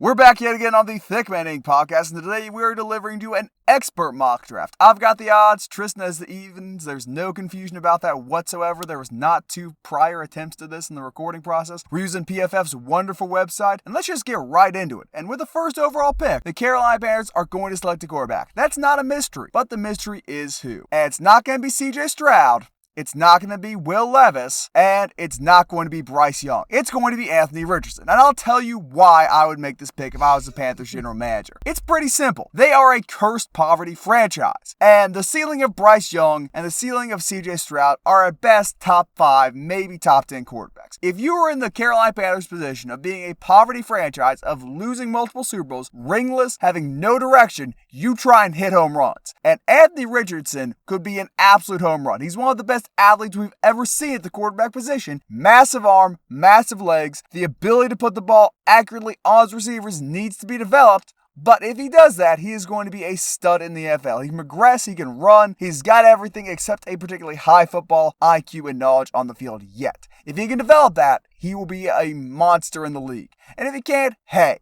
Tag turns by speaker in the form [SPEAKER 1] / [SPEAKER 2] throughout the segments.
[SPEAKER 1] We're back yet again on the Thick Man Inc. podcast, and today we're delivering you an expert mock draft. I've got the odds, Tristan has the evens. There's no confusion about that whatsoever. There was not 2 prior attempts to this in the recording process. We're using PFF's wonderful website, and let's just get right into it. And with the first overall pick, the Carolina Panthers are going to select a quarterback. That's not a mystery, but the mystery is who. And it's not going to be CJ Stroud. It's not going to be Will Levis, and it's not going to be Bryce Young. It's going to be Anthony Richardson, and I'll tell you why I would make this pick if I was the Panthers general manager. It's pretty simple. They are a cursed poverty franchise, and the ceiling of Bryce Young and the ceiling of CJ Stroud are at best top 5, maybe top 10 quarterbacks. If you were in the Carolina Panthers position of being a poverty franchise, of losing multiple Super Bowls, ringless, having no direction, you try and hit home runs. And Anthony Richardson could be an absolute home run. He's one of the best athletes we've ever seen at the quarterback position. Massive arm, massive legs. The ability to put the ball accurately on his receivers needs to be developed. But if he does that, he is going to be a stud in the NFL. He can regress, he can run, he's got everything except a particularly high football IQ and knowledge on the field yet. If he can develop that, he will be a monster in the league. And if he can't, hey,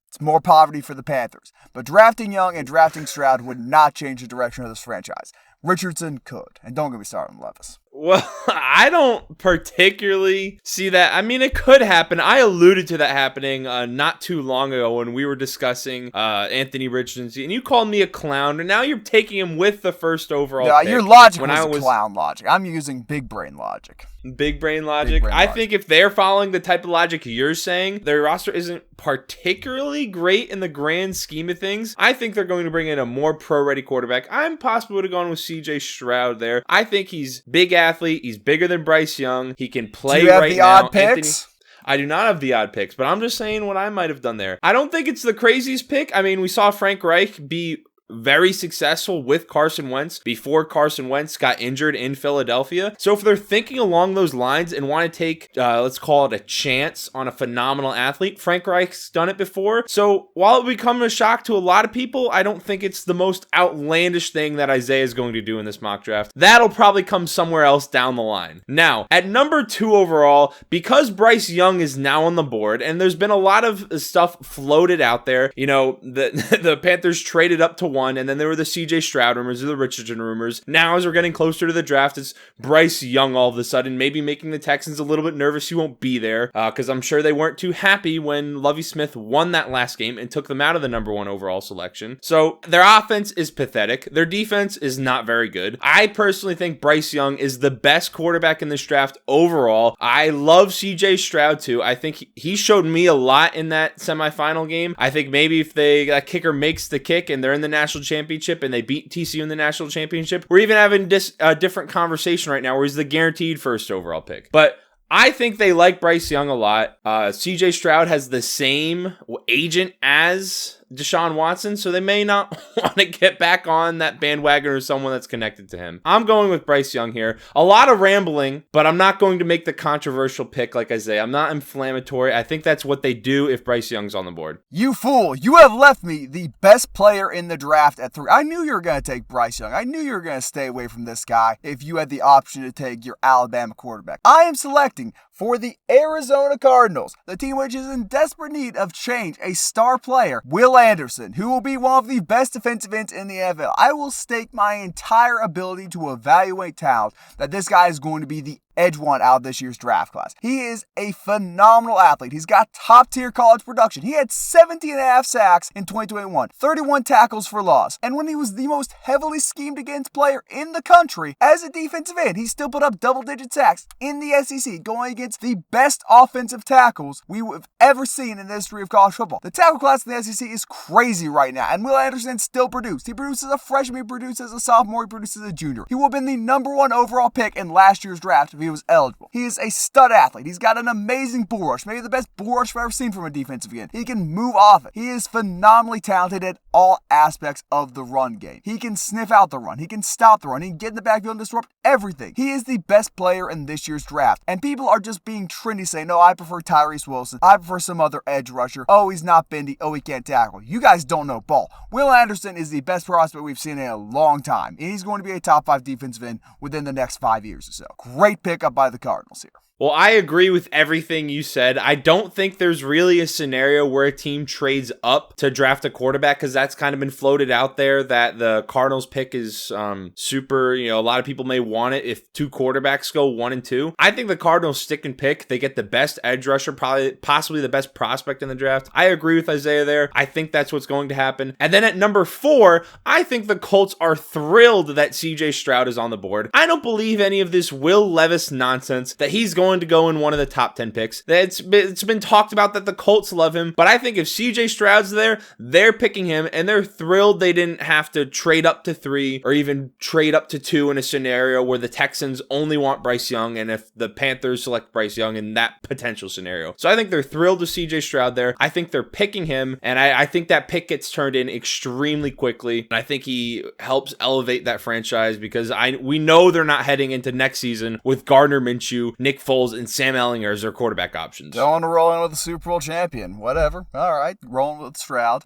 [SPEAKER 1] it's more poverty for the Panthers. But drafting Young and drafting Stroud would not change the direction of this franchise. Richardson could. And don't get me started on Levis.
[SPEAKER 2] Well, I don't particularly see that. I mean, it could happen. I alluded to that happening not too long ago when we were discussing Anthony Richardson, and you called me a clown, and now you're taking him with the first overall pick.
[SPEAKER 1] Your logic was clown logic. I'm using big brain logic.
[SPEAKER 2] Big brain logic? I think if they're following the type of logic you're saying, their roster isn't particularly great in the grand scheme of things. I think they're going to bring in a more pro-ready quarterback. I'm possibly would have gone with CJ Stroud there. I think he's big athlete. He's bigger than Bryce Young. He can play right now.
[SPEAKER 1] Do you have the odd picks?
[SPEAKER 2] I do not have the odd picks, but I'm just saying what I might have done there. I don't think it's the craziest pick. I mean, we saw Frank Reich be very successful with Carson Wentz before Carson Wentz got injured in Philadelphia. So if they're thinking along those lines and want to take, let's call it a chance on a phenomenal athlete, Frank Reich's done it before. So while it will become a shock to a lot of people, I don't think it's the most outlandish thing that Isaiah is going to do in this mock draft. That'll probably come somewhere else down the line. Now, at number 2 overall, because Bryce Young is now on the board, and there's been a lot of stuff floated out there, you know, the Panthers traded up to 1, and then there were the CJ Stroud rumors, or the Richardson rumors. Now, as we're getting closer to the draft, it's Bryce Young all of a sudden, maybe making the Texans a little bit nervous he won't be there, because I'm sure they weren't too happy when Lovie Smith won that last game and took them out of the number 1 overall selection. So their offense is pathetic. Their defense is not very good. I personally think Bryce Young is the best quarterback in this draft overall. I love CJ Stroud too. I think he showed me a lot in that semifinal game. I think maybe if that kicker makes the kick and they're in the national championship and they beat TCU in the national championship, we're even having a different conversation right now where he's the guaranteed first overall pick. But I think they like Bryce Young a lot. CJ Stroud has the same agent as Deshaun Watson, so they may not want to get back on that bandwagon or someone that's connected to him. I'm going with Bryce Young here. A lot of rambling, but I'm not going to make the controversial pick like I say. I'm not inflammatory. I think that's what they do if Bryce Young's on the board.
[SPEAKER 1] You fool. You have left me the best player in the draft at 3. I knew you were going to take Bryce Young. I knew you were going to stay away from this guy if you had the option to take your Alabama quarterback. I am selecting for the Arizona Cardinals, the team which is in desperate need of change, a star player, Will Anderson, who will be one of the best defensive ends in the NFL. I will stake my entire ability to evaluate talent that this guy is going to be the edge one out of this year's draft class. He is a phenomenal athlete. He's got top tier college production. He had 17.5 sacks in 2021, 31 tackles for loss. And when he was the most heavily schemed against player in the country as a defensive end, he still put up double-digit sacks in the SEC, going against the best offensive tackles we have ever seen in the history of college football. The tackle class in the SEC is crazy right now, and Will Anderson still produced. He produced as a freshman, he produced as a sophomore, he produced as a junior. He would have been the number 1 overall pick in last year's draft if he was eligible. He is a stud athlete. He's got an amazing bull rush, maybe the best bull rush I've ever seen from a defensive end. He can move off it. He is phenomenally talented at all aspects of the run game. He can sniff out the run. He can stop the run. He can get in the backfield and disrupt everything. He is the best player in this year's draft. And people are just being trendy saying, no, I prefer Tyrese Wilson. I prefer some other edge rusher. Oh, he's not bendy. Oh, he can't tackle. You guys don't know ball. Will Anderson is the best prospect we've seen in a long time. And he's going to be a top 5 defensive end within the next 5 years or so. Great pickup by the Cardinals here.
[SPEAKER 2] Well, I agree with everything you said. I don't think there's really a scenario where a team trades up to draft a quarterback, because that's kind of been floated out there that the Cardinals pick is super, a lot of people may want it if 2 quarterbacks go 1 and 2. I think the Cardinals stick and pick. They get the best edge rusher, possibly the best prospect in the draft. I agree with Isaiah there. I think that's what's going to happen. And then at number 4, I think the Colts are thrilled that CJ Stroud is on the board. I don't believe any of this Will Levis nonsense that he's going to go in one of the top 10 picks. It's been talked about that the Colts love him, but I think if CJ Stroud's there, they're picking him, and they're thrilled they didn't have to trade up to 3 or even trade up to 2 in a scenario where the Texans only want Bryce Young, and if the Panthers select Bryce Young in that potential scenario. So I think they're thrilled with CJ Stroud there. I think they're picking him, and I think that pick gets turned in extremely quickly. And I think he helps elevate that franchise, because we know they're not heading into next season with Gardner Minshew, Nick Foles, and Sam Ellinger as their quarterback options.
[SPEAKER 1] Don't want to roll in with a Super Bowl champion. Whatever. All right. Rolling with Stroud.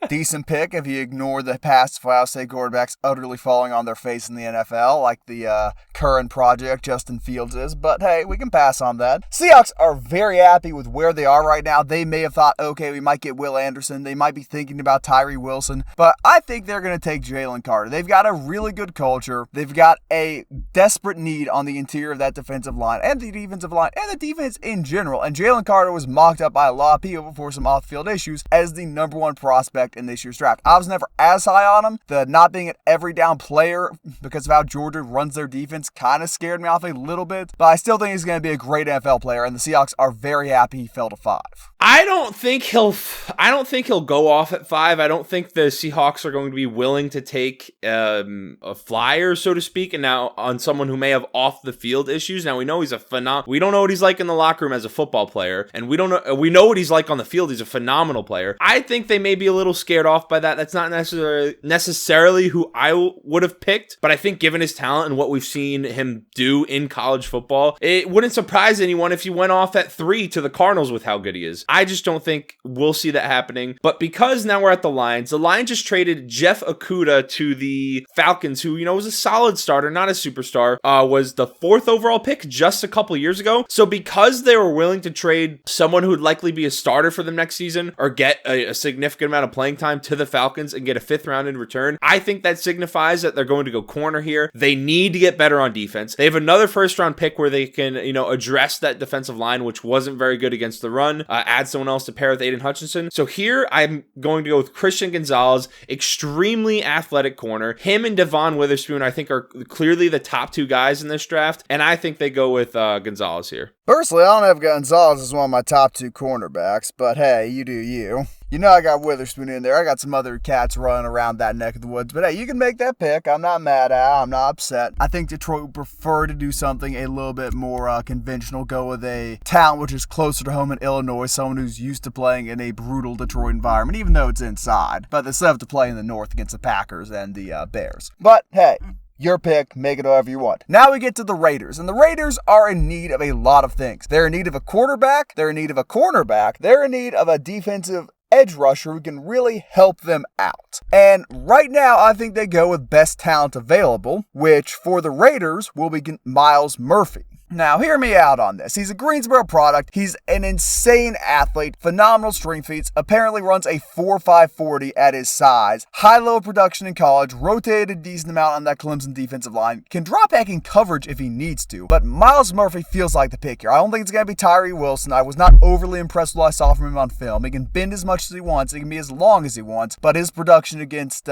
[SPEAKER 1] Decent pick if you ignore the past Ohio State quarterbacks utterly falling on their face in the NFL, like the current project Justin Fields is. But hey, we can pass on that. Seahawks are very happy with where they are right now. They may have thought, okay, we might get Will Anderson. They might be thinking about Tyree Wilson. But I think they're going to take Jalen Carter. They've got a really good culture. They've got a desperate need on the interior of that defensive line and the defensive line and the defense in general. And Jalen Carter was mocked up by a lot of people before some off-field issues as the number 1 prospect in this year's draft. I was never as high on him. The not being an every down player because of how Georgia runs their defense kind of scared me off a little bit, but I still think he's going to be a great NFL player, and the Seahawks are very happy he fell to 5.
[SPEAKER 2] I don't think he'll go off at 5. I don't think the Seahawks are going to be willing to take a flyer, so to speak, and now on someone who may have off the field issues. Now we know he's we don't know what he's like in the locker room as a football player, and we know what he's like on the field. He's a phenomenal player. I think they may be a little scared off by that. That's not necessarily who I would have picked, but I think given his talent and what we've seen him do in college football, it wouldn't surprise anyone if he went off at 3 to the Cardinals with how good he is. I just don't think we'll see that happening. But because now we're at the Lions just traded Jeff Okudah to the Falcons, who, was a solid starter, not a superstar, was the 4th overall pick just a couple years ago. So because they were willing to trade someone who would likely be a starter for them next season or get a significant amount of playing time to the Falcons and get a 5th round in return, I think that signifies that they're going to go corner here. They need to get better on defense. They have another 1st round pick where they can, address that defensive line, which wasn't very good against the run, add someone else to pair with Aiden Hutchinson. So here I'm going to go with Christian Gonzalez, extremely athletic corner. Him and Devon Witherspoon, I think, are clearly the top 2 guys in this draft, and I think they go with Gonzalez here.
[SPEAKER 1] Personally, I don't have Gonzalez as one of my top 2 cornerbacks, but hey, you do you. I got Witherspoon in there. I got some other cats running around that neck of the woods. But hey, you can make that pick. I'm not mad at it. I'm not upset. I think Detroit would prefer to do something a little bit more conventional, go with a talent which is closer to home in Illinois, someone who's used to playing in a brutal Detroit environment, even though it's inside. But they still have to play in the north against the Packers and the Bears. But hey, your pick, make it however you want. Now we get to the Raiders, and the Raiders are in need of a lot of things. They're in need of a quarterback, they're in need of a cornerback, they're in need of a defensive edge rusher who can really help them out. And right now, I think they go with best talent available, which for the Raiders will be Myles Murphy. Now, hear me out on this. He's a Greensboro product. He's an insane athlete, phenomenal strength feats, apparently runs a 4.5 40 at his size, high-level production in college, rotated a decent amount on that Clemson defensive line, can drop back in coverage if he needs to, but Myles Murphy feels like the pick here. I don't think it's going to be Tyree Wilson. I was not overly impressed with what I saw from him on film. He can bend as much as he wants. He can be as long as he wants, but his production against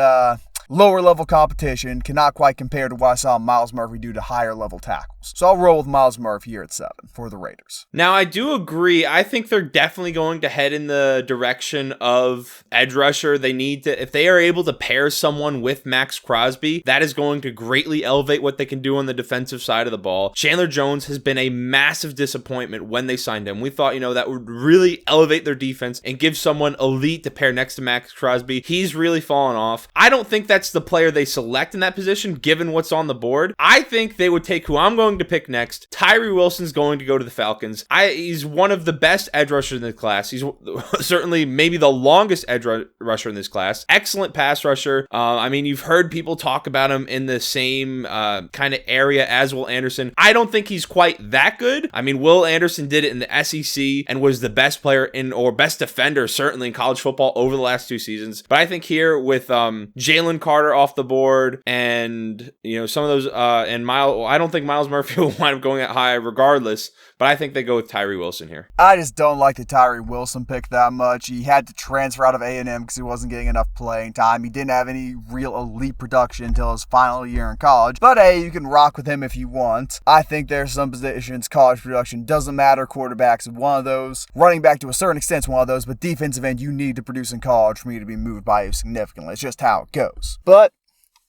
[SPEAKER 1] lower level competition cannot quite compare to what I saw Myles Murphy do to higher level tackles. So I'll roll with Myles Murphy here at 7 for the Raiders.
[SPEAKER 2] Now, I do agree. I think they're definitely going to head in the direction of edge rusher. They need to, if they are able to pair someone with Max Crosby, that is going to greatly elevate what they can do on the defensive side of the ball. Chandler Jones has been a massive disappointment when they signed him. We thought, that would really elevate their defense and give someone elite to pair next to Max Crosby. He's really fallen off. I don't think that's that's the player they select in that position, given what's on the board. I think they would take who I'm going to pick next. Tyree Wilson's going to go to the Falcons. He's one of the best edge rushers in the class. He's certainly maybe the longest edge rusher in this class. Excellent pass rusher. I mean, you've heard people talk about him in the same kind of area as Will Anderson. I don't think he's quite that good. I mean, Will Anderson did it in the SEC and was the best player or best defender certainly in college football over the last 2 seasons. But I think here with Jalen Carter off the board and some of those and I don't think Miles Murphy will wind up going that high regardless. But I think they go with Tyree Wilson here.
[SPEAKER 1] I just don't like the Tyree Wilson pick that much. He had to transfer out of A&M because he wasn't getting enough playing time. He didn't have any real elite production until his final year in college. But hey, you can rock with him if you want. I think there's some positions college production doesn't matter. Quarterback's one of those. Running back to a certain extent is one of those. But defensive end, you need to produce in college for me to be moved by you significantly. It's just how it goes. But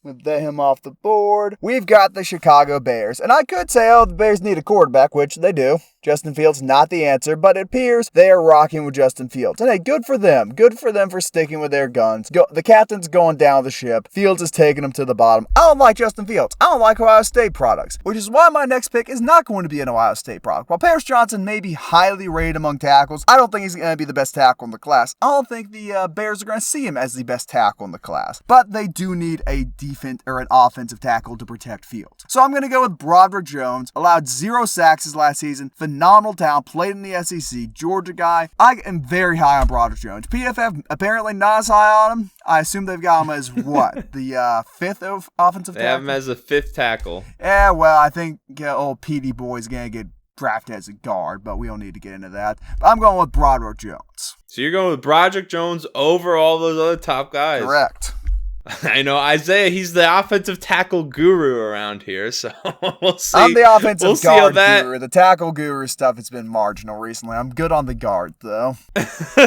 [SPEAKER 1] with him off the board, we've got the Chicago Bears. And I could say, the Bears need a quarterback, which they do. Justin Fields not the answer, but it appears they are rocking with Justin Fields. And hey, good for them. Good for them for sticking with their guns. The captain's going down the ship. Fields is taking them to the bottom. I don't like Justin Fields. I don't like Ohio State products, which is why my next pick is not going to be an Ohio State product. While Paris Johnson may be highly rated among tackles, I don't think he's going to be the best tackle in the class. I don't think the Bears are going to see him as the best tackle in the class. But they do need a defense or an offensive tackle to protect Fields. So I'm going to go with Broderick Jones. Allowed 0 sacks his last season. Phenomenal talent. Played in the SEC. Georgia guy. I am very high on Broderick Jones. PFF apparently not as high on him. I assume they've got him as what? The 5th offensive tackle?
[SPEAKER 2] They have him as a 5th tackle.
[SPEAKER 1] Yeah, well, I think old PD Boy's going to get drafted as a guard, but we don't need to get into that. But I'm going with Broderick Jones.
[SPEAKER 2] So you're going with Broderick Jones over all those other top guys.
[SPEAKER 1] Correct.
[SPEAKER 2] I know Isaiah, he's the offensive tackle guru around here, so we'll see.
[SPEAKER 1] I'm the offensive guard guru. The tackle guru stuff has been marginal recently. I'm good on the guard, though.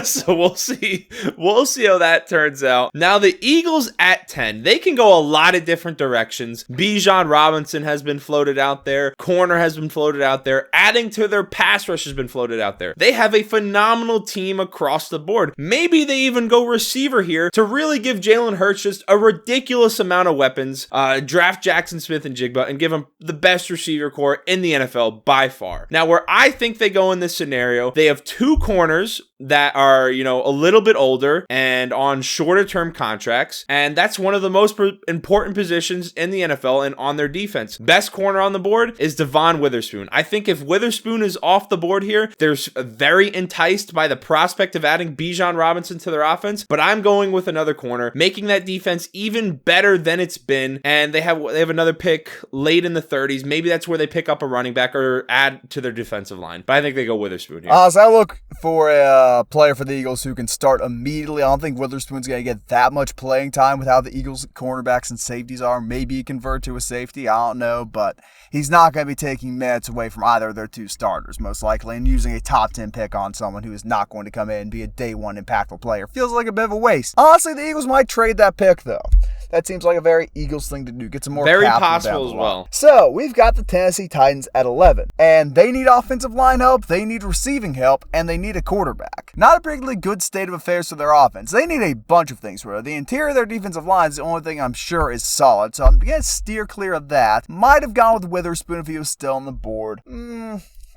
[SPEAKER 2] So we'll see. We'll see how that turns out. Now, the Eagles at 10, they can go a lot of different directions. Bijan Robinson has been floated out there. Corner has been floated out there. Adding to their pass rush has been floated out there. They have a phenomenal team across the board. Maybe they even go receiver here to really give Jalen Hurts just a ridiculous amount of weapons, draft Jackson Smith-Njigba, and give him the best receiver core in the NFL by far. Now, where I think they go in this scenario, they have 2 corners that are, a little bit older and on shorter term contracts. And that's one of the most important positions in the NFL and on their defense. Best corner on the board is Devon Witherspoon. I think if Witherspoon is off the board here, they're very enticed by the prospect of adding Bijan Robinson to their offense, but I'm going with another corner, making that defense even better than it's been. And they have another pick late in the 30s. Maybe that's where they pick up a running back or add to their defensive line. But I think they go Witherspoon here.
[SPEAKER 1] So I look for a player for the Eagles who can start immediately. I don't think Witherspoon's going to get that much playing time with how the Eagles cornerbacks and safeties are. Maybe he convert to a safety. I don't know, but he's not going to be taking minutes away from either of their 2 starters, most likely, and using a top 10 pick on someone who is not going to come in and be a day 1 impactful player. Feels like a bit of a waste. Honestly, the Eagles might trade that pick, though. That seems like a very Eagles thing to do. Get some more
[SPEAKER 2] very
[SPEAKER 1] capital
[SPEAKER 2] possible as well.
[SPEAKER 1] So, we've got the Tennessee Titans at 11. And they need offensive line help, they need receiving help, and they need a quarterback. Not a particularly good state of affairs for their offense. They need a bunch of things for it. The interior of their defensive line is the only thing I'm sure is solid. So, I'm going to steer clear of that. Might have gone with Witherspoon if he was still on the board.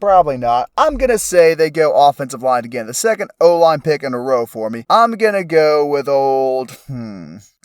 [SPEAKER 1] Probably not. I'm going to say they go offensive line again. The second O-line pick in a row for me. I'm going to go with old...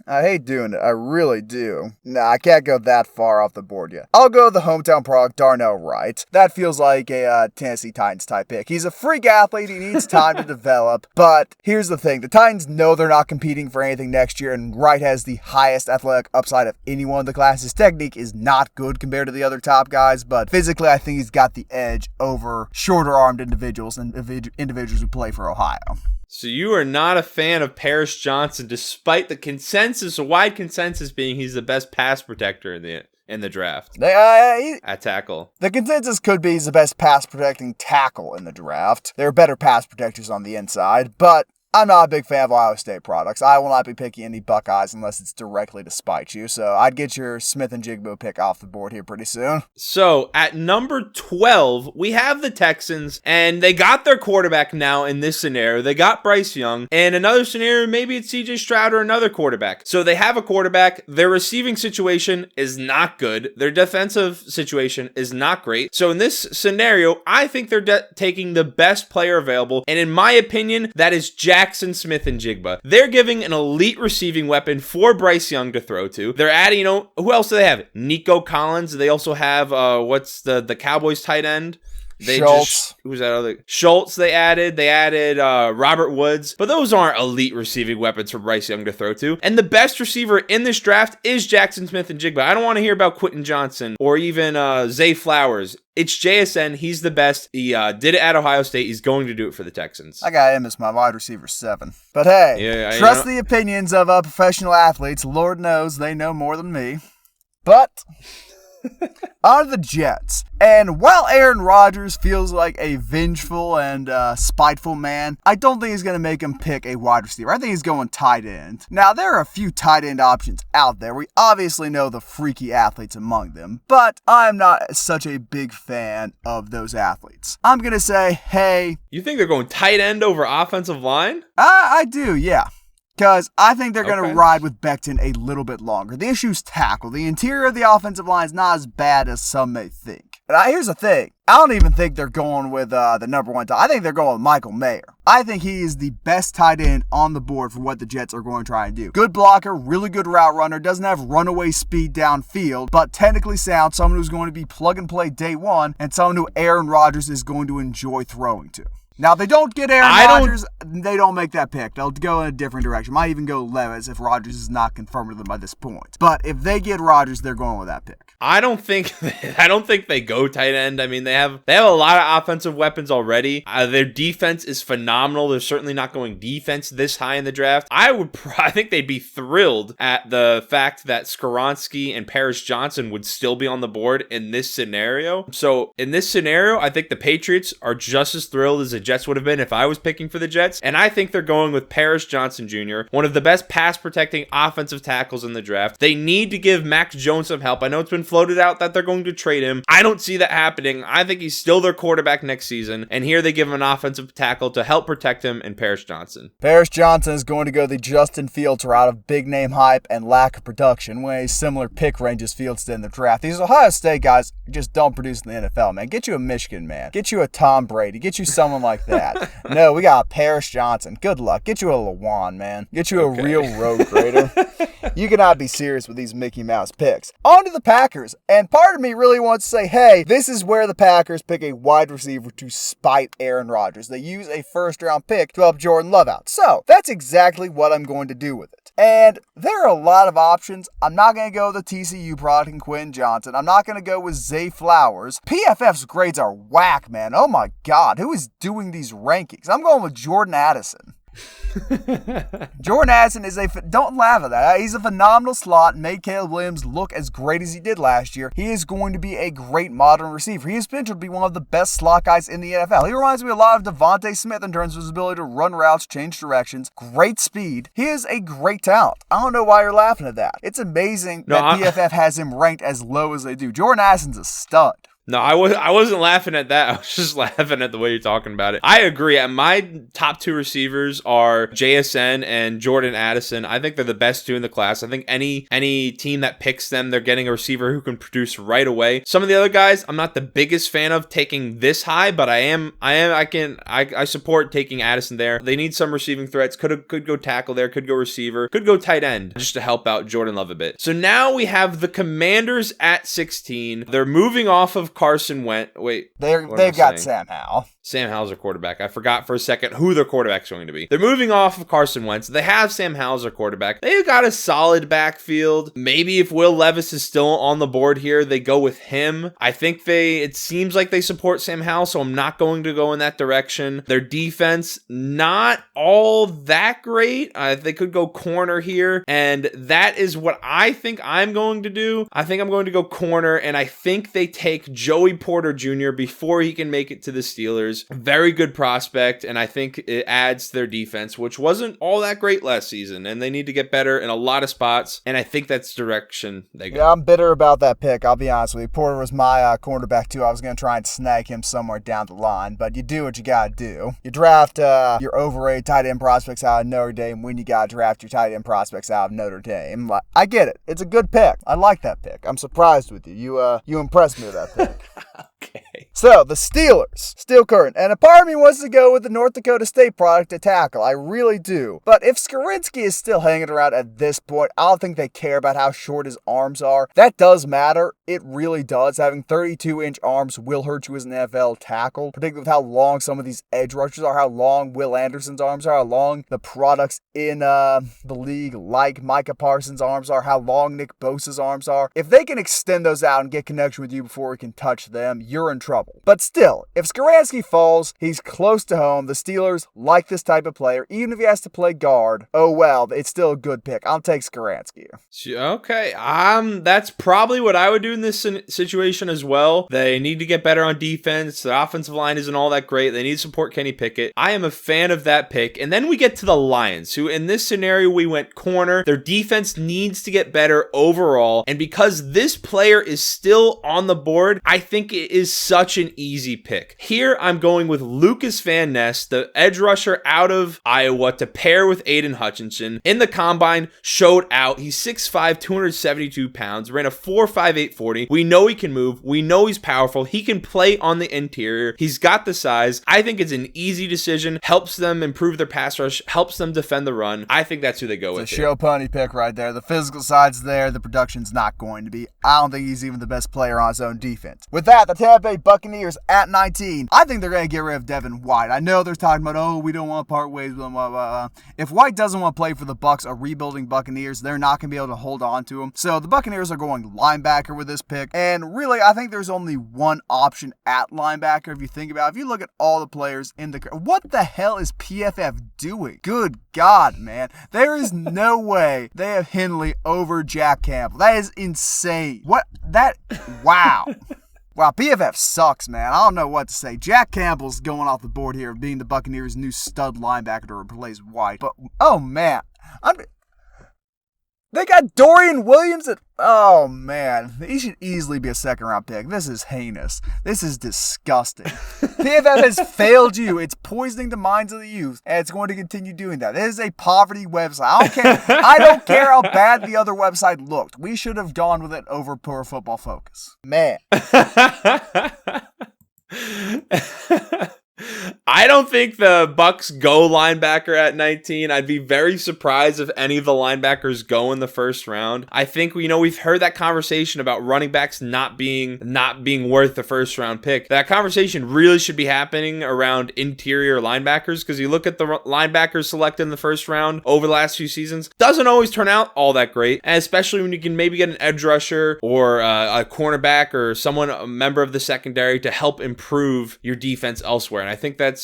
[SPEAKER 1] I hate doing it. I really do. Nah, I can't go that far off the board yet. I'll go with the hometown product, Darnell Wright. That feels like a Tennessee Titans type pick. He's a freak athlete. He needs time to develop. But here's the thing. The Titans know they're not competing for anything next year, and Wright has the highest athletic upside of anyone in the class. His technique is not good compared to the other top guys, but physically I think he's got the edge over shorter-armed individuals and individuals who play for Ohio.
[SPEAKER 2] So you are not a fan of Paris Johnson, despite the consensus, a wide consensus being he's the best pass protector in the draft. At tackle.
[SPEAKER 1] The consensus could be he's the best pass protecting tackle in the draft. There are better pass protectors on the inside, but I'm not a big fan of Ohio State products. I will not be picking any Buckeyes unless it's directly to spite you. So I'd get your Smith and Jigbo pick off the board here pretty soon.
[SPEAKER 2] So at number 12, we have the Texans, and they got their quarterback now in this scenario. They got Bryce Young, and another scenario, maybe it's CJ Stroud or another quarterback. So they have a quarterback. Their receiving situation is not good. Their defensive situation is not great. So in this scenario, I think they're taking the best player available, and in my opinion, that is Jackson Smith and Jigba. They're giving an elite receiving weapon for Bryce Young to throw to. They're adding, who else do they have? Nico Collins. They also have, what's the Cowboys tight end?
[SPEAKER 1] Schultz.
[SPEAKER 2] Who's that other? Schultz they added. They added Robert Woods. But those aren't elite receiving weapons for Bryce Young to throw to. And the best receiver in this draft is Jackson Smith and Jigba. I don't want to hear about Quentin Johnson or even Zay Flowers. It's JSN. He's the best. He did it at Ohio State. He's going to do it for the Texans.
[SPEAKER 1] I got him as my wide receiver 7. But hey, trust the opinions of professional athletes. Lord knows they know more than me. But on to the Jets. And while Aaron Rodgers feels like a vengeful and spiteful man, I don't think he's going to make him pick a wide receiver. I think he's going tight end. Now, there are a few tight end options out there. We obviously know the freaky athletes among them, but I'm not such a big fan of those athletes. I'm going to say, hey.
[SPEAKER 2] You think they're going tight end over offensive line?
[SPEAKER 1] I do, yeah. Because I think they're going to ride with Becton a little bit longer. The issue's tackle. The interior of the offensive line is not as bad as some may think. And here's the thing. I don't even think they're going with the number 1 tight. I think they're going with Michael Mayer. I think he is the best tight end on the board for what the Jets are going to try and do. Good blocker, really good route runner, doesn't have runaway speed downfield, but technically sound, someone who's going to be plug and play day one, and someone who Aaron Rodgers is going to enjoy throwing to. Now, if they don't get Aaron Rodgers, they don't make that pick. They'll go in a different direction. Might even go Levis if Rodgers is not confirmed with them by this point. But if they get Rodgers, they're going with that pick.
[SPEAKER 2] I don't think they go tight end. I mean, they have a lot of offensive weapons already. Their defense is phenomenal. They're certainly not going defense this high in the draft. I think they'd be thrilled at the fact that Skoronski and Paris Johnson would still be on the board in this scenario. So in this scenario, I think the Patriots are just as thrilled as the Jets would have been if I was picking for the Jets. And I think they're going with Paris Johnson Jr., one of the best pass protecting offensive tackles in the draft. They need to give Max Jones some help. I know it's been floated out that they're going to trade him. I don't see that happening. I think he's still their quarterback next season. And here they give him an offensive tackle to help protect him in Paris Johnson.
[SPEAKER 1] Paris Johnson is going to go the Justin Fields route of big name hype and lack of production, when a similar pick range as Fields did in the draft. These Ohio State guys just don't produce in the NFL, man. Get you a Michigan man. Get you a Tom Brady. Get you someone like that. No, we got Paris Johnson. Good luck. Get you a Lawan, man. Get you a real road grader. You cannot be serious with these Mickey Mouse picks. On to the Packers. And part of me really wants to say, hey, this is where the Packers pick a wide receiver to spite Aaron Rodgers. They use a first-round pick to help Jordan Love out. So that's exactly what I'm going to do with it. And there are a lot of options. I'm not going to go with the TCU product and Quentin Johnson. I'm not going to go with Zay Flowers. PFF's grades are whack, man. Oh my God. Who is doing these rankings? I'm going with Jordan Addison. Jordan Addison is don't laugh at that. He's a phenomenal slot, made Caleb Williams look as great as he did last year. He is going to be a great modern receiver. He has potential to be one of the best slot guys in the NFL. He reminds me a lot of Devontae Smith in terms of his ability to run routes, change directions, great speed. He is a great talent. I don't know why you're laughing at that. It's amazing that PFF has him ranked as low as they do. Jordan Addison's a stud.
[SPEAKER 2] No, I wasn't laughing at that. I was just laughing at the way you're talking about it. I agree. My top 2 receivers are JSN and Jordan Addison. I think they're the best 2 in the class. I think any team that picks them, they're getting a receiver who can produce right away. Some of the other guys, I'm not the biggest fan of taking this high, but I support taking Addison there. They need some receiving threats. Could go tackle there, could go receiver, could go tight end just to help out Jordan Love a bit. So now we have the Commanders at 16. They're moving off of Carson Wentz. Wait,
[SPEAKER 1] they've got Sam Howell.
[SPEAKER 2] Sam Howell's their quarterback. I forgot for a second who their quarterback's going to be. They're moving off of Carson Wentz. They have Sam Howell as their quarterback. They've got a solid backfield. Maybe if Will Levis is still on the board here, they go with him. I think it seems like they support Sam Howell, so I'm not going to go in that direction. Their defense, not all that great. They could go corner here, and that is what I think I'm going to do. I think I'm going to go corner, and I think they take Joey Porter Jr. before he can make it to the Steelers. players, very good prospect, and I think it adds to their defense, which wasn't all that great last season, and they need to get better in a lot of spots, and I think that's the direction they go.
[SPEAKER 1] Yeah, I'm bitter about that pick, I'll be honest with you. Porter was my cornerback too. I was going to try and snag him somewhere down the line, but you do what you got to do. You draft your overrated tight end prospects out of Notre Dame when you got to draft your tight end prospects out of Notre Dame. I get it. It's a good pick. I like that pick. I'm surprised with you. You impressed me with that pick.
[SPEAKER 2] Okay.
[SPEAKER 1] So, the Steelers, Steel Curtain, and a part of me wants to go with the North Dakota State product to tackle. I really do. But if Skowronski is still hanging around at this point, I don't think they care about how short his arms are. That does matter. It really does. Having 32-inch arms will hurt you as an NFL tackle, particularly with how long some of these edge rushers are, how long Will Anderson's arms are, how long the products in the league like Micah Parsons' arms are, how long Nick Bosa's arms are. If they can extend those out and get connection with you before we can touch them, you're in trouble. But still, if Skowronski falls, he's close to home. The Steelers like this type of player. Even if he has to play guard, oh well, it's still a good pick. I'll take Skowronski.
[SPEAKER 2] Okay, that's probably what I would do in this situation as well. They need to get better on defense. The offensive line isn't all that great. They need to support Kenny Pickett. I am a fan of that pick. And then we get to the Lions, who in this scenario, we went corner. Their defense needs to get better overall. And because this player is still on the board, I think it is such an easy pick. Here, I'm going with Lucas Van Ness, the edge rusher out of Iowa, to pair with Aiden Hutchinson. In the combine, showed out. He's 6'5", 272 pounds, ran a 4.58 40. We know he can move. We know he's powerful. He can play on the interior. He's got the size. I think it's an easy decision. Helps them improve their pass rush. Helps them defend the run. I think that's who they go with.
[SPEAKER 1] It's a show pony pick right there. The physical side's there. The production's not going to be. I don't think he's even the best player on his own defense. With that, the Tampa Bay Buccaneers at 19. I think they're going to get rid of Devin White. I know they're talking about, oh, we don't want to part ways with him. If White doesn't want to play for the Bucs, a rebuilding Buccaneers, they're not going to be able to hold on to him. So the Buccaneers are going linebacker with this pick. And really, I think there's only one option at linebacker if you think about it. If you look at all the players in the... What the hell is PFF doing? Good God, man. There is no way they have Henley over Jack Campbell. That is insane. Wow. Wow, PFF sucks, man. I don't know what to say. Jack Campbell's going off the board here, being the Buccaneers' new stud linebacker to replace White. But, oh, man. They got Dorian Williams at... Oh, man. He should easily be a second-round pick. This is heinous. This is disgusting. PFF has failed you. It's poisoning the minds of the youth, and it's going to continue doing that. It is a poverty website. I don't care how bad the other website looked. We should have gone with it over Pro Football Focus. Man.
[SPEAKER 2] I don't think the Bucs go linebacker at 19. I'd be very surprised if any of the linebackers go in the first round. I think we've heard that conversation about running backs not being worth the first round pick. That conversation really should be happening around interior linebackers, because you look at the linebackers selected in the first round over the last few seasons, doesn't always turn out all that great, and especially when you can maybe get an edge rusher or a cornerback or a member of the secondary to help improve your defense elsewhere. And I think that's,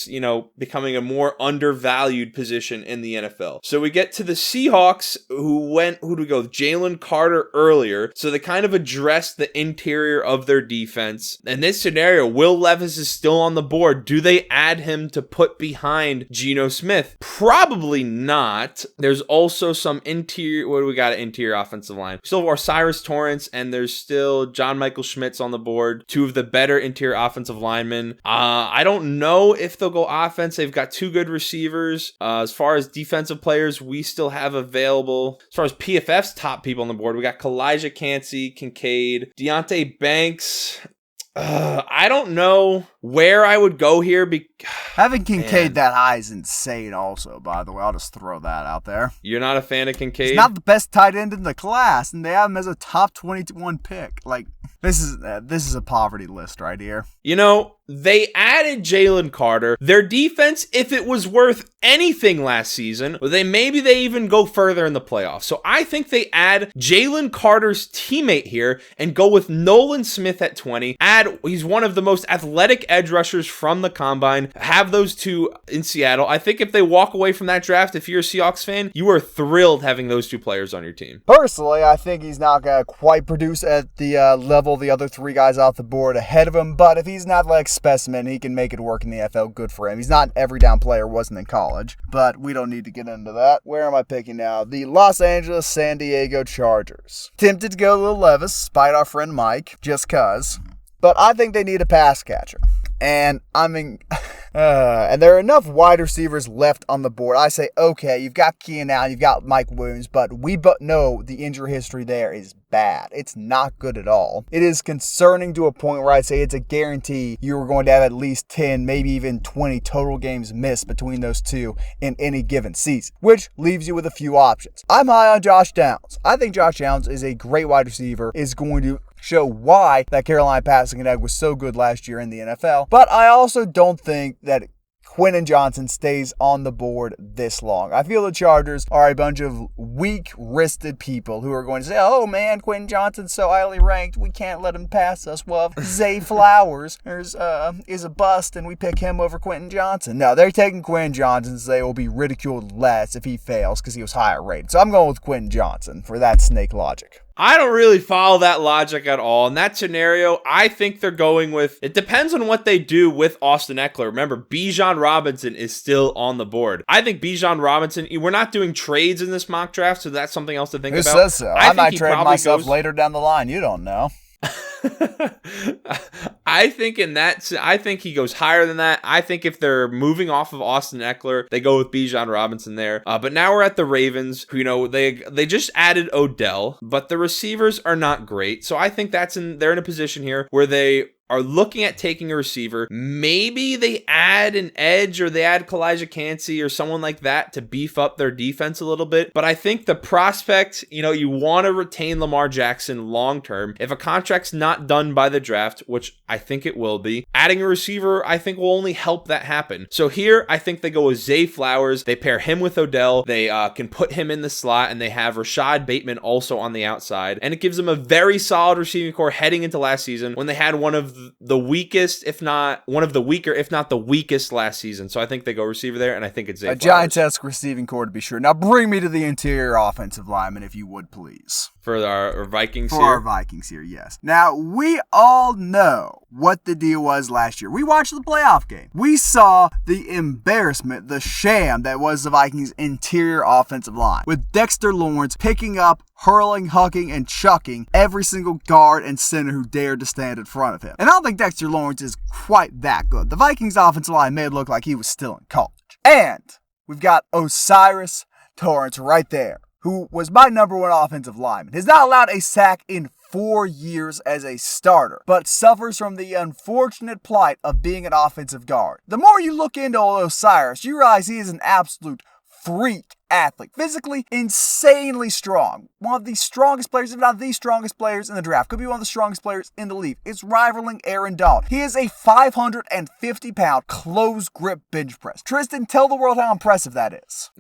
[SPEAKER 2] becoming a more undervalued position in the NFL. So we get to the Seahawks, who do we go? Jalen Carter earlier. So they kind of addressed the interior of their defense. In this scenario, Will Levis is still on the board. Do they add him to put behind Geno Smith? Probably not. There's also some interior, what do we got at interior offensive line? Still have Osiris Torrance, and there's still John Michael Schmitz on the board. Two of the better interior offensive linemen. I don't know if they'll go offense. They've got two good receivers. As far as defensive players, we still have available. As far as PFF's top people on the board, we got Kalijah Cansey, Kincaid, Deonte Banks. I don't know where I would go here.
[SPEAKER 1] Having Kincaid that high is insane also, by the way. I'll just throw that out there.
[SPEAKER 2] You're not a fan of Kincaid?
[SPEAKER 1] He's not the best tight end in the class, and they have him as a top 21 pick. This is a poverty list right here.
[SPEAKER 2] They added Jalen Carter. Their defense, if it was worth anything last season, maybe they even go further in the playoffs. So I think they add Jalen Carter's teammate here and go with Nolan Smith at 20. He's one of the most athletic edge rushers from the combine. Have those two in Seattle. I think if they walk away from that draft, if you're a Seahawks fan, you are thrilled having those two players on your team.
[SPEAKER 1] Personally, I think he's not going to quite produce at the level level the other 3 guys off the board ahead of him, but if he's an athletic specimen, he can make it work in the NFL. Good for him. He's not an every down player, wasn't in college, but we don't need to get into that. Where am I picking now? The Los Angeles San Diego Chargers. Tempted to go Will Levis, despite our friend Mike, just cuz. But I think they need a pass catcher. And and there are enough wide receivers left on the board. I say, okay, you've got Keenan Allen, you've got Mike Williams, but we know the injury history there is bad. It's not good at all. It is concerning to a point where I'd say it's a guarantee you're going to have at least 10, maybe even 20 total games missed between those two in any given season, which leaves you with a few options. I'm high on Josh Downs. I think Josh Downs is a great wide receiver, is going to show why that Carolina passing attack was so good last year in the NFL. But I also don't think that Quentin Johnson stays on the board this long. I feel the Chargers are a bunch of weak-wristed people who are going to say, oh man, Quentin Johnson's so highly ranked, we can't let him pass us. Well, Zay Flowers is a bust and we pick him over Quentin Johnson. No, they're taking Quentin Johnson so they will be ridiculed less if he fails because he was higher rated. So I'm going with Quentin Johnson for that snake logic.
[SPEAKER 2] I don't really follow that logic at all. In that scenario, I think they're going with, it depends on what they do with Austin Eckler. Remember, Bijan Robinson is still on the board. I think Bijan Robinson, we're not doing trades in this mock draft, so that's something else to think
[SPEAKER 1] about.
[SPEAKER 2] Who
[SPEAKER 1] says so? I might trade myself later down the line. You don't know.
[SPEAKER 2] I think he goes higher than that. I think if they're moving off of Austin Eckler, they go with Bijan Robinson there. But now we're at the Ravens, who, they just added Odell, but the receivers are not great. So I think they're in a position here where they are looking at taking a receiver. Maybe they add an edge or they add Kalijah Kancey or someone like that to beef up their defense a little bit. But I think the prospect, you want to retain Lamar Jackson long term. If a contract's not done by the draft, which I think it will be, adding a receiver I think will only help that happen. So here I think they go with Zay Flowers. They pair him with Odell. They can put him in the slot, and they have Rashad Bateman also on the outside. And it gives them a very solid receiving core heading into last season when they had one of the weakest, if not one of the weaker, if not the weakest last season. So I think they go receiver there, and I think it's Zay Flowers.
[SPEAKER 1] Giants-esque receiving core to be sure. Now bring me to the interior offensive lineman, if you would, please.
[SPEAKER 2] For our Vikings
[SPEAKER 1] here?
[SPEAKER 2] For
[SPEAKER 1] our Vikings here, yes. Now, we all know what the deal was last year. We watched the playoff game. We saw the embarrassment, the sham that was the Vikings' interior offensive line, with Dexter Lawrence picking up, hurling, hucking, and chucking every single guard and center who dared to stand in front of him. And I don't think Dexter Lawrence is quite that good. The Vikings' offensive line made it look like he was still in college. And we've got O'Cyrus Torrence right there, who was my number one offensive lineman. He's not allowed a sack in 4 years as a starter, but suffers from the unfortunate plight of being an offensive guard. The more you look into O'Cyrus, you realize he is an absolute freak athlete, physically insanely strong. One of the strongest players, if not the strongest players in the draft. Could be one of the strongest players in the league. It's rivaling Aaron Donald. He is a 550-pound close grip bench press. Tristan, tell the world how impressive that is.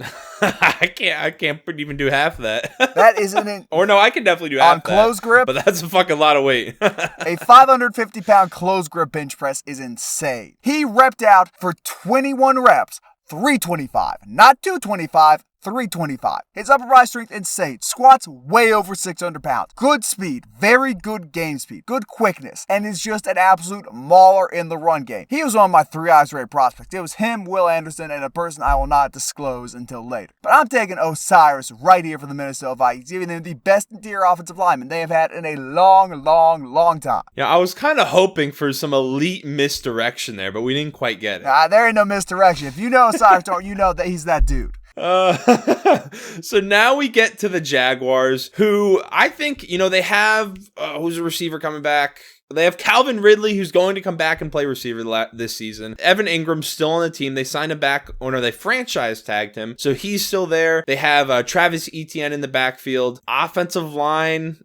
[SPEAKER 2] I can't even do half of that.
[SPEAKER 1] That isn't
[SPEAKER 2] or no, I can definitely do half
[SPEAKER 1] on close grip,
[SPEAKER 2] but that's a fucking lot of weight.
[SPEAKER 1] A 550-pound close grip bench press is insane. He repped out for 21 reps, 325, not 225, 325. His upper body strength insane. Squats way over 600 pounds. Good speed. Very good game speed. Good quickness. And is just an absolute mauler in the run game. He was one of my 3 eyes rated prospects. It was him, Will Anderson, and a person I will not disclose until later. But I'm taking O'Cyrus right here for the Minnesota Vikings, giving them the best interior offensive lineman they have had in a long, long, long time.
[SPEAKER 2] Yeah, I was kind of hoping for some elite misdirection there, but we didn't quite get it.
[SPEAKER 1] There ain't no misdirection. If you know O'Cyrus, you know that he's that dude.
[SPEAKER 2] So now we get to the Jaguars, who I think, they have, who's a receiver coming back? They have Calvin Ridley, who's going to come back and play receiver this season. Evan Ingram's still on the team. They signed him back, they franchise tagged him, so he's still there. They have Travis Etienne in the backfield. Offensive line,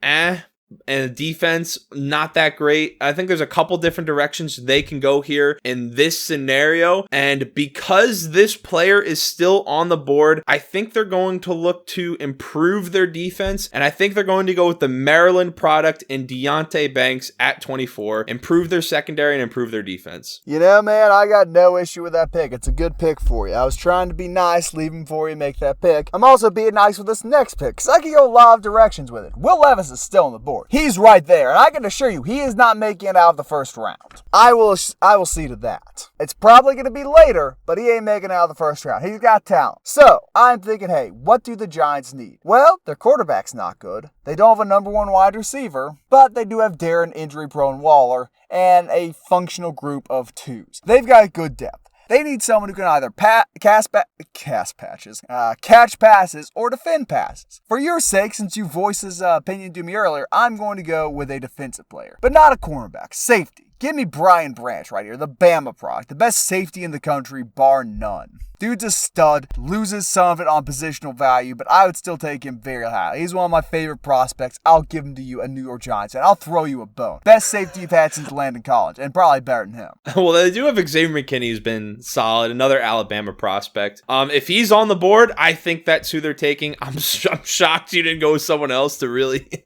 [SPEAKER 2] and defense, not that great. I think there's a couple different directions they can go here in this scenario. And because this player is still on the board, I think they're going to look to improve their defense. And I think they're going to go with the Maryland product in Deonte Banks at 24, improve their secondary and improve their defense.
[SPEAKER 1] Man, I got no issue with that pick. It's a good pick for you. I was trying to be nice, leave him for you, make that pick. I'm also being nice with this next pick, because I can go a lot of directions with it. Will Levis is still on the board. board. He's right there, and I can assure you, he is not making it out of the first round. I will see to that. It's probably going to be later, but he ain't making it out of the first round. He's got talent. So, I'm thinking, hey, what do the Giants need? Well, their quarterback's not good. They don't have a number one wide receiver, but they do have Darren injury-prone Waller and a functional group of twos. They've got good depth. They need someone who can either catch passes or defend passes. For your sake, since you voiced his opinion to me earlier, I'm going to go with a defensive player, but not a cornerback. Safety. Give me Brian Branch right here, the Bama product, the best safety in the country, bar none. Dude's a stud, loses some of it on positional value, but I would still take him very high. He's one of my favorite prospects. I'll give him to you, a New York Giants fan. I'll throw you a bone. Best safety you've had since Landon College, and probably better than him.
[SPEAKER 2] Well, they do have Xavier McKinney, who's been solid, another Alabama prospect. If he's on the board, I think that's who they're taking. I'm shocked you didn't go with someone else to really,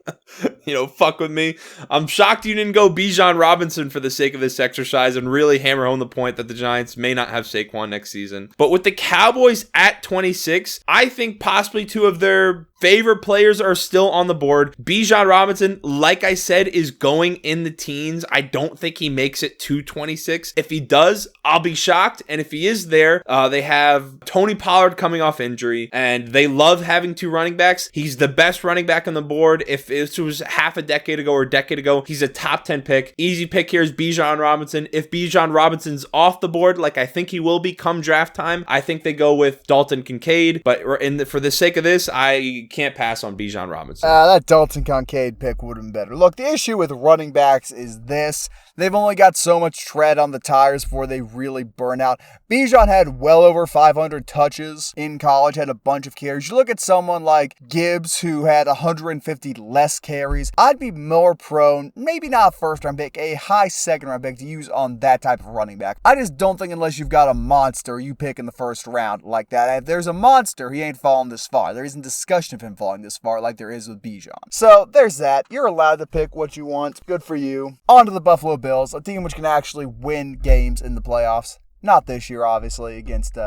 [SPEAKER 2] fuck with me. I'm shocked you didn't go Bijan Robinson for the sake of this exercise and really hammer home the point that the Giants may not have Saquon next season. But with the Cowboys at 26, I think possibly two of their favorite players are still on the board. Bijan Robinson, like I said, is going in the teens. I don't think he makes it to 26. If he does, I'll be shocked. And if he is there, they have Tony Pollard coming off injury, and they love having two running backs. He's the best running back on the board. If this was half a decade ago or a decade ago, he's a top 10 pick. Easy pick here is Bijan Robinson. If Bijan Robinson's off the board, like I think he will be come draft time, I think they go with Dalton Kincaid. But for the sake of this, I can't pass on Bijan Robinson.
[SPEAKER 1] That Dalton Kincaid pick would have been better. Look, the issue with running backs is this. They've only got so much tread on the tires before they really burn out. Bijan had well over 500 touches in college, had a bunch of carries. You look at someone like Gibbs, who had 150 less carries. I'd be more prone, maybe not a first-round pick, a high second-round pick to use on that type of running back. I just don't think unless you've got a monster you pick in the first round like that. And if there's a monster, he ain't falling this far. There isn't discussion of him falling this far like there is with Bijan. So there's that. You're allowed to pick what you want. Good for you. On to the Buffalo Bills, a team which can actually win games in the playoffs. Not this year, obviously, against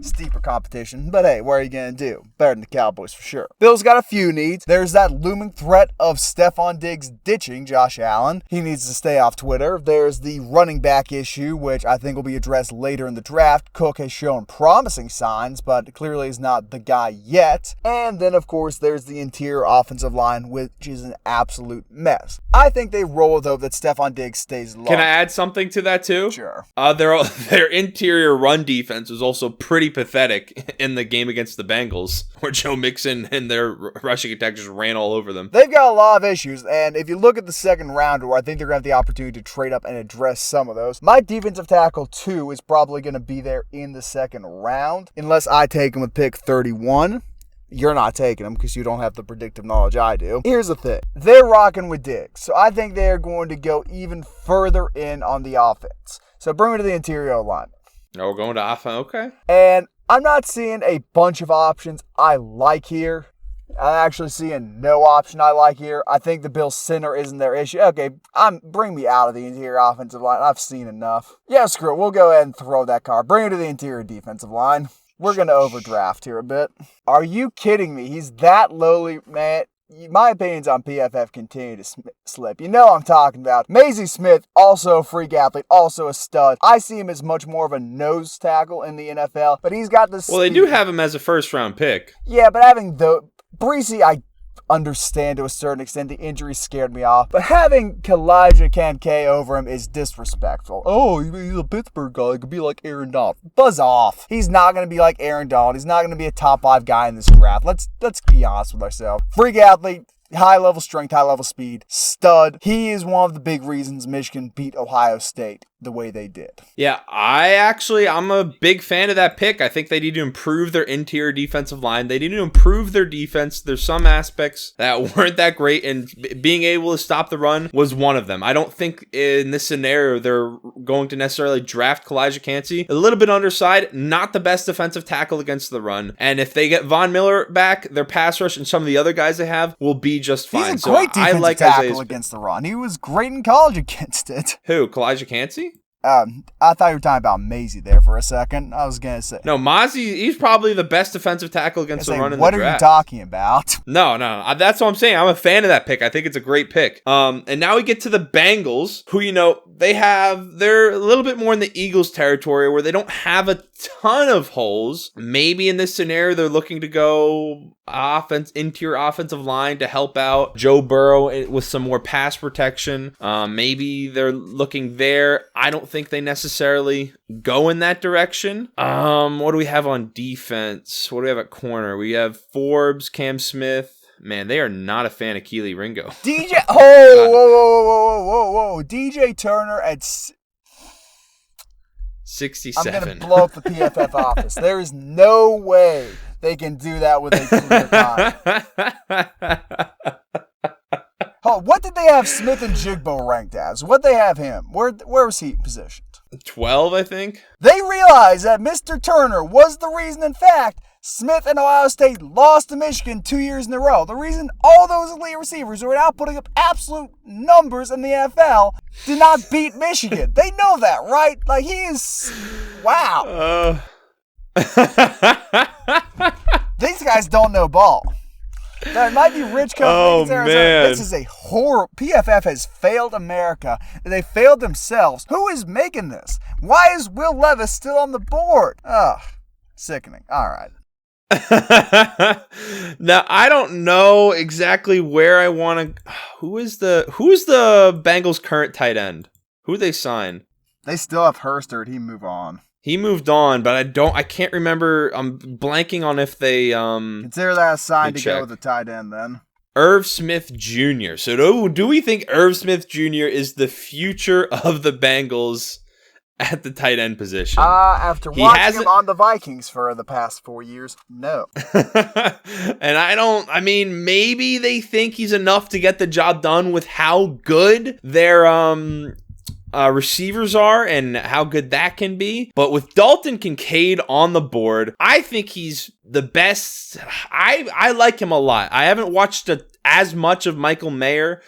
[SPEAKER 1] steeper competition. But hey, what are you going to do? Better than the Cowboys for sure. Bills got a few needs. There's that looming threat of Stephon Diggs ditching Josh Allen. He needs to stay off Twitter. There's the running back issue, which I think will be addressed later in the draft. Cook has shown promising signs, but clearly is not the guy yet. And then, of course, there's the interior offensive line, which is an absolute mess. I think they roll with hope that Stephon Diggs stays low.
[SPEAKER 2] Can I add something to that too?
[SPEAKER 1] Sure.
[SPEAKER 2] Their interior run defense was also pretty pathetic in the game against the Bengals, where Joe Mixon and their rushing attack just ran all over them.
[SPEAKER 1] They've got a lot of issues, and if you look at the second round, where I think they're going to have the opportunity to trade up and address some of those, my defensive tackle 2 is probably going to be there in the second round, unless I take him with pick 31. You're not taking them because you don't have the predictive knowledge I do. Here's the thing. They're rocking with Diggs, so I think they're going to go even further in on the offense. So bring me to the interior line.
[SPEAKER 2] Oh, we're going to offense. Okay.
[SPEAKER 1] And I'm not seeing a bunch of options I like here. I'm actually seeing no option I like here. I think the Bills' center isn't their issue. Okay, bring me out of the interior offensive line. I've seen enough. Yeah, screw it. We'll go ahead and throw that card. Bring it to the interior defensive line. We're going to overdraft here a bit. Are you kidding me? He's that lowly, man. My opinions on PFF continue to slip. You know what I'm talking about. Maisie Smith, also a freak athlete, also a stud. I see him as much more of a nose tackle in the NFL, but he's got this.
[SPEAKER 2] Well, they do have him as a first-round pick.
[SPEAKER 1] Yeah, but having Breesy, I understand to a certain extent. The injury scared me off. But having Kalijah Kancey over him is disrespectful. Oh, he's a Pittsburgh guy. He could be like Aaron Donald. Buzz off. He's not going to be like Aaron Donald. He's not going to be a top 5 guy in this draft. Let's be honest with ourselves. Freak athlete. High level strength, high level speed, stud. He is one of the big reasons Michigan beat Ohio State the way they did.
[SPEAKER 2] Yeah, I'm a big fan of that pick. I think they need to improve their interior defensive line. They need to improve their defense. There's some aspects that weren't that great, and being able to stop the run was one of them. I don't think in this scenario they're going to necessarily draft Kalijah Kancey. A little bit underside, not the best defensive tackle against the run. And if they get Von Miller back, their pass rush and some of the other guys they have will be just fine.
[SPEAKER 1] He's a great defensive tackle against the run. He was great in college against it.
[SPEAKER 2] Who? Kalijah Kancey?
[SPEAKER 1] I thought you were talking about Maisie there for a second. I was going to say.
[SPEAKER 2] No, Mozzie, he's probably the best defensive tackle against the run in the draft.
[SPEAKER 1] What are you talking about?
[SPEAKER 2] No, that's what I'm saying. I'm a fan of that pick. I think it's a great pick. And now we get to the Bengals, who, they're a little bit more in the Eagles territory where they don't have a ton of holes. Maybe in this scenario, they're looking to go interior offensive line to help out Joe Burrow with some more pass protection. Maybe they're looking there. I don't think they necessarily go in that direction. What do we have on defense? What do we have at corner? We have Forbes, Cam Smith. Man, they are not a fan of Keely Ringo.
[SPEAKER 1] DJ. Whoa. DJ Turner at
[SPEAKER 2] 67.
[SPEAKER 1] I'm going to blow up the PFF office. There is no way they can do that with a clear time. What did they have Smith and Jigbo ranked as? What they have him? Where was he positioned?
[SPEAKER 2] 12, I think.
[SPEAKER 1] They realized that Mr. Turner was the reason, in fact, Smith and Ohio State lost to Michigan 2 years in a row. The reason all those elite receivers who are now putting up absolute numbers in the NFL did not beat Michigan. They know that, right? Like, he is... Wow. These guys don't know ball. That might be rich companies.
[SPEAKER 2] Oh, man.
[SPEAKER 1] This is a horror. PFF has failed America. They failed themselves. Who is making this? Why is Will Levis still on the board? Ugh. Sickening. All right.
[SPEAKER 2] Now, I don't know exactly where I want to... Who's the Bengals' current tight end? Who they sign?
[SPEAKER 1] They still have Hurst, or did he move on?
[SPEAKER 2] He moved on, but I can't remember. I'm blanking on if they
[SPEAKER 1] consider that a sign to go with the tight end then.
[SPEAKER 2] Irv Smith Jr. So do we think Irv Smith Jr. is the future of the Bengals at the tight end position?
[SPEAKER 1] After watching him on the Vikings for the past 4 years, no.
[SPEAKER 2] And maybe they think he's enough to get the job done with how good their receivers are and how good that can be. But with Dalton Kincaid on the board, I think he's the best. I like him a lot. I haven't watched as much of Michael Mayer,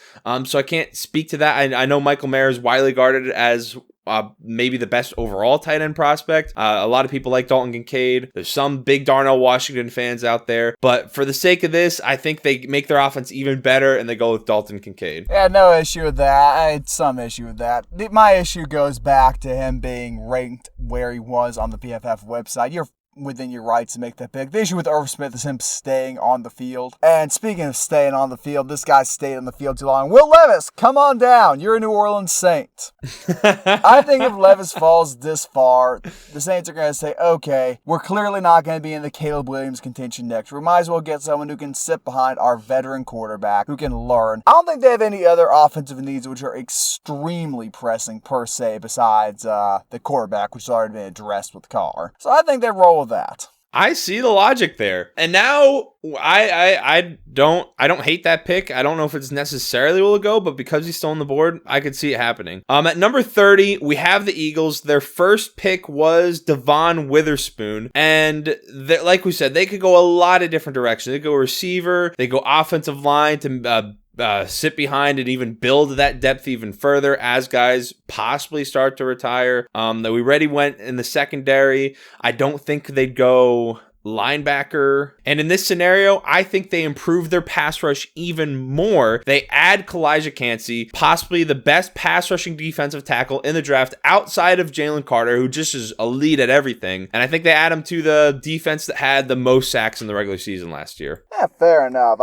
[SPEAKER 2] so I can't speak to that. I know Michael Mayer is widely regarded as maybe the best overall tight end prospect. A lot of people like Dalton Kincaid. There's some big Darnell Washington fans out there. But for the sake of this, I think they make their offense even better and they go with Dalton Kincaid.
[SPEAKER 1] Yeah, no issue with that. I had some issue with that. My issue goes back to him being ranked where he was on the PFF website. You're within your rights to make that pick. The issue with Irv Smith is him staying on the field. And speaking of staying on the field, this guy stayed on the field too long. Will Levis, come on down. You're a New Orleans Saint. I think if Levis falls this far, the Saints are going to say, okay, we're clearly not going to be in the Caleb Williams contention next. We might as well get someone who can sit behind our veteran quarterback, who can learn. I don't think they have any other offensive needs which are extremely pressing per se besides the quarterback, which has already been addressed with Carr. So I think they roll with that.
[SPEAKER 2] I see the logic there. And now I don't hate that pick. I don't know if it's necessarily will go, but because he's still on the board, I could see it happening. At number 30, we have the Eagles. Their first pick was Devon Witherspoon. And like we said, they could go a lot of different directions. They go receiver, they go offensive line to sit behind and even build that depth even further as guys possibly start to retire. That we already went in the secondary. I don't think they'd go linebacker. And in this scenario, I think they improve their pass rush even more. They add Kalijah Cansey, possibly the best pass rushing defensive tackle in the draft outside of Jalen Carter, who just is elite at everything. And I think they add him to the defense that had the most sacks in the regular season last year.
[SPEAKER 1] Yeah, fair enough.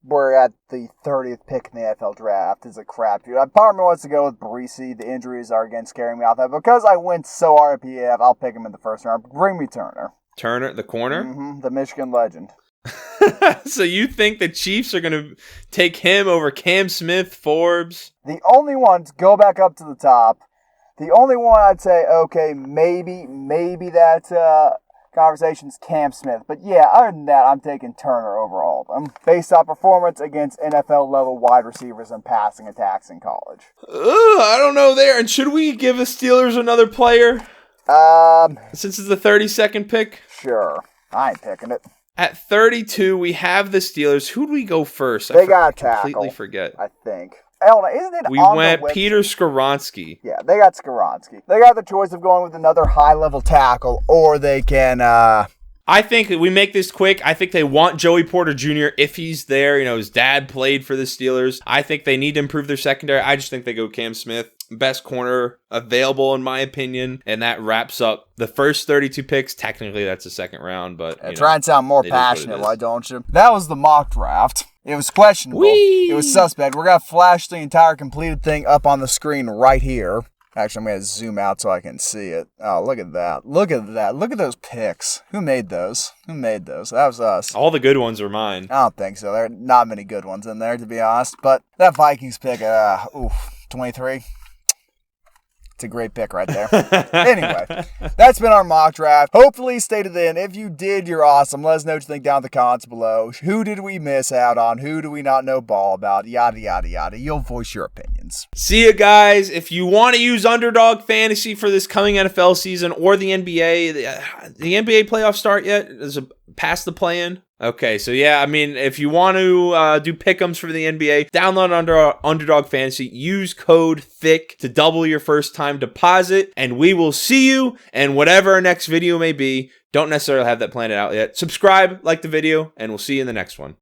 [SPEAKER 1] We're at the 30th pick in the NFL draft. Is a crap, dude. Part of me wants to go with Breesy. The injuries are, again, scaring me off that. Because I went so RPF, I'll pick him in the first round. Bring me Turner.
[SPEAKER 2] Turner, the corner?
[SPEAKER 1] Mm-hmm, the Michigan legend.
[SPEAKER 2] So you think the Chiefs are going to take him over Cam Smith, Forbes?
[SPEAKER 1] The only one, to go back up to the top, the only one I'd say, okay, maybe that conversation's Cam Smith. But yeah, other than that, I'm taking Turner over all of them, based on performance against NFL-level wide receivers and passing attacks in college.
[SPEAKER 2] I don't know there. And should we give the Steelers another player? Since it's the 32nd pick?
[SPEAKER 1] Sure. I ain't picking it.
[SPEAKER 2] At 32, we have the Steelers. Who do we go first?
[SPEAKER 1] They got a tackle.
[SPEAKER 2] Completely forget.
[SPEAKER 1] I think. Hold on, isn't it
[SPEAKER 2] We
[SPEAKER 1] on
[SPEAKER 2] went
[SPEAKER 1] the website?
[SPEAKER 2] Peter Skoronsky.
[SPEAKER 1] Yeah, they got Skoronsky. They got the choice of going with another high-level tackle, or they can,
[SPEAKER 2] I think we make this quick. I think they want Joey Porter Jr. if he's there. You know, his dad played for the Steelers. I think they need to improve their secondary. I just think they go Cam Smith. Best corner available, in my opinion. And that wraps up the first 32 picks. Technically, that's the second round, but
[SPEAKER 1] try and sound more passionate, why don't you? That was the mock draft. It was questionable.
[SPEAKER 2] Whee!
[SPEAKER 1] It was suspect. We're going to flash the entire completed thing up on the screen right here. Actually, I'm going to zoom out so I can see it. Oh, look at that. Look at that. Look at those picks. Who made those? That was us.
[SPEAKER 2] All the good ones are mine.
[SPEAKER 1] I don't think so. There are not many good ones in there, to be honest. But that Vikings pick, 23. It's a great pick right there. Anyway, that's been our mock draft. Hopefully you stayed to the end. If you did, you're awesome. Let us know what you think down in the comments below. Who did we miss out on? Who do we not know ball about? Yada, yada, yada. You'll voice your opinions.
[SPEAKER 2] See you guys. If you want to use Underdog Fantasy for this coming NFL season or the NBA, the NBA playoffs start yet? Is it past the play-in? Okay, so yeah, I mean, if you want to do pick'ems for the NBA, download Underdog Fantasy, use code THICK to double your first time deposit, and we will see you in whatever our next video may be. Don't necessarily have that planned out yet. Subscribe, like the video, and we'll see you in the next one.